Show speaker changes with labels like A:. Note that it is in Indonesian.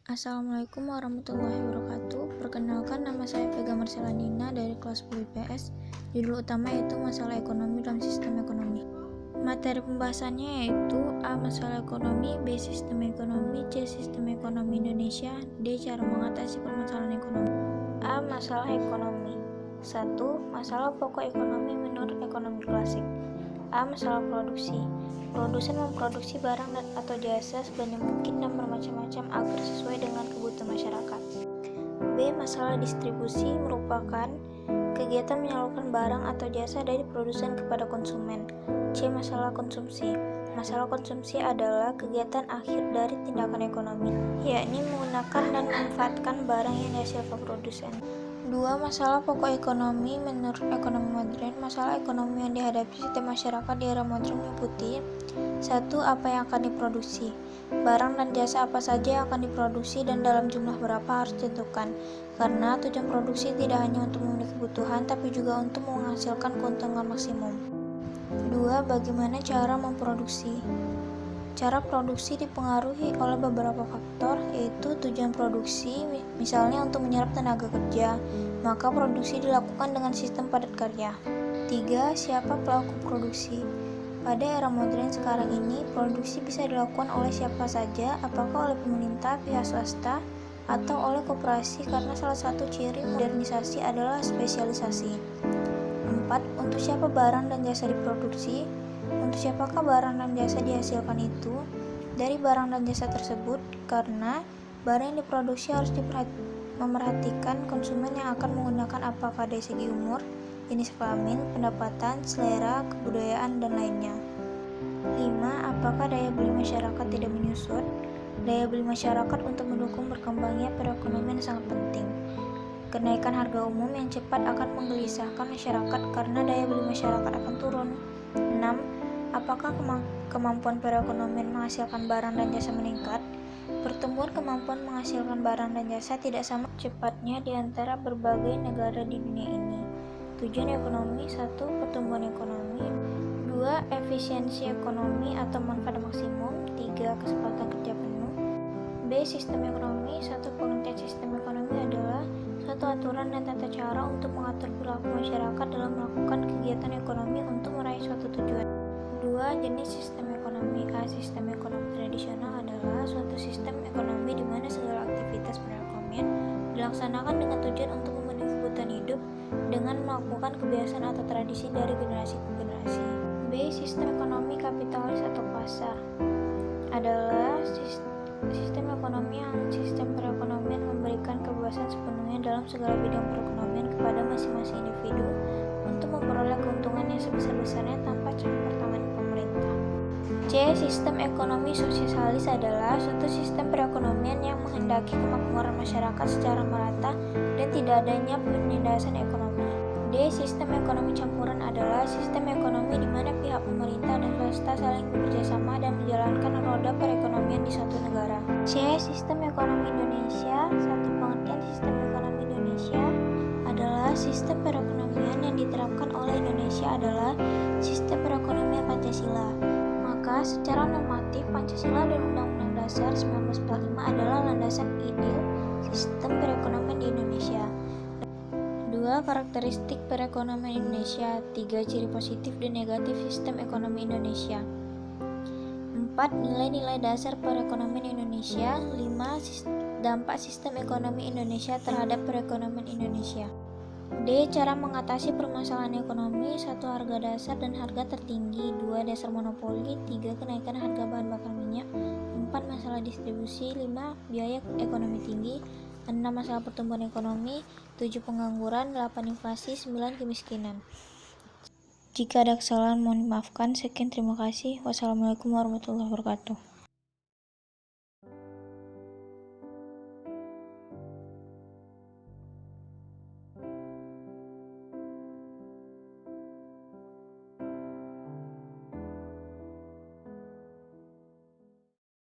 A: Assalamualaikum warahmatullahi wabarakatuh. Perkenalkan, nama saya Vega Marcella Nina dari kelas 10 IPS. Judul utama yaitu masalah ekonomi dalam sistem ekonomi. Materi pembahasannya yaitu A. Masalah ekonomi, B. Sistem ekonomi, C. Sistem ekonomi Indonesia, D. Cara mengatasi permasalahan ekonomi. A. Masalah ekonomi. 1. Masalah pokok ekonomi menurut ekonomi klasik. A. Masalah produksi. Produsen memproduksi barang atau jasa sebanyak mungkin dan bermacam-macam agar sesuai dengan kebutuhan masyarakat. B. Masalah distribusi merupakan kegiatan menyalurkan barang atau jasa dari produsen kepada konsumen. C. Masalah konsumsi. Masalah konsumsi adalah kegiatan akhir dari tindakan ekonomi, yakni menggunakan dan memanfaatkan barang yang dihasilkan produsen. 2. Masalah pokok ekonomi menurut ekonomi modern. Masalah ekonomi yang dihadapi setiap masyarakat di era modern meliputi 1. Apa yang akan diproduksi. Barang dan jasa apa saja yang akan diproduksi dan dalam jumlah berapa harus ditentukan, karena tujuan produksi tidak hanya untuk memenuhi kebutuhan tapi juga untuk menghasilkan keuntungan maksimum. 2. Bagaimana cara memproduksi. Cara produksi dipengaruhi oleh beberapa faktor, yaitu tujuan produksi, misalnya untuk menyerap tenaga kerja, maka produksi dilakukan dengan sistem padat karya. 3. Siapa pelaku produksi. Pada era modern sekarang ini, produksi bisa dilakukan oleh siapa saja, apakah oleh pemerintah, pihak swasta, atau oleh koperasi, karena salah satu ciri modernisasi adalah spesialisasi. 4. Untuk siapa barang dan jasa diproduksi. Untuk siapakah barang dan jasa dihasilkan itu? Dari barang dan jasa tersebut, karena barang yang diproduksi harus memerhatikan konsumen yang akan menggunakan, apakah dari segi umur, jenis kelamin, pendapatan, selera, kebudayaan, dan lainnya. 5. Apakah daya beli masyarakat tidak menyusut? Daya beli masyarakat untuk mendukung berkembangnya perekonomian sangat penting. Kenaikan harga umum yang cepat akan menggelisahkan masyarakat karena daya beli masyarakat akan turun. 6. Apakah kemampuan perekonomian menghasilkan barang dan jasa meningkat? Pertumbuhan kemampuan menghasilkan barang dan jasa tidak sama cepatnya di antara berbagai negara di dunia ini. Tujuan ekonomi. 1. Pertumbuhan ekonomi. 2. Efisiensi ekonomi atau manfaat maksimum. 3. Kesempatan kerja penuh. B. Sistem ekonomi. 1. Pengertian sistem ekonomi adalah suatu aturan dan tata cara untuk mengatur perilaku masyarakat dalam melakukan kegiatan ekonomi untuk meraih suatu tujuan. 2. Jenis sistem ekonomi. A. Sistem ekonomi tradisional adalah suatu sistem ekonomi di mana segala aktivitas perekonomian dilaksanakan dengan tujuan untuk memenuhi kebutuhan hidup dengan melakukan kebiasaan atau tradisi dari generasi ke generasi. B. Sistem ekonomi kapitalis atau pasar adalah sistem ekonomi yang sistem perekonomian memberikan kebebasan sepenuhnya dalam segala bidang perekonomian kepada masing-masing individu untuk memperoleh keuntungan yang sebesar-besarnya tanpa campur tangan pemerintah. C. Sistem ekonomi sosialis adalah suatu sistem perekonomian yang menghendaki kemakmuran masyarakat secara merata dan tidak adanya penindasan ekonomi. D. Sistem ekonomi campuran adalah sistem ekonomi di mana pihak pemerintah dan swasta saling bekerjasama dan menjalankan roda perekonomian di suatu negara. C. Sistem ekonomi Indonesia. Satu pengertian sistem ekonomi Indonesia adalah sistem perekonomian yang diterapkan oleh Indonesia adalah sistem perekonomian Pancasila. Maka secara normatif Pancasila dan Undang-Undang Dasar 1945 adalah landasan ideal sistem perekonomian di Indonesia. 2. Karakteristik perekonomian Indonesia. 3. Ciri positif dan negatif sistem ekonomi Indonesia. 4. Nilai-nilai dasar perekonomian Indonesia. 5. Dampak sistem ekonomi Indonesia terhadap perekonomian Indonesia. D. Cara mengatasi permasalahan ekonomi. 1. Harga dasar dan harga tertinggi. 2. Dasar monopoli. 3. Kenaikan harga bahan bakar minyak. 4. Masalah distribusi. 5. Biaya ekonomi tinggi. 6. Masalah pertumbuhan ekonomi. 7. Pengangguran. 8. Inflasi. 9. Kemiskinan. Jika ada kesalahan mohon dimaafkan. Sekian, terima kasih. Wassalamualaikum warahmatullahi wabarakatuh.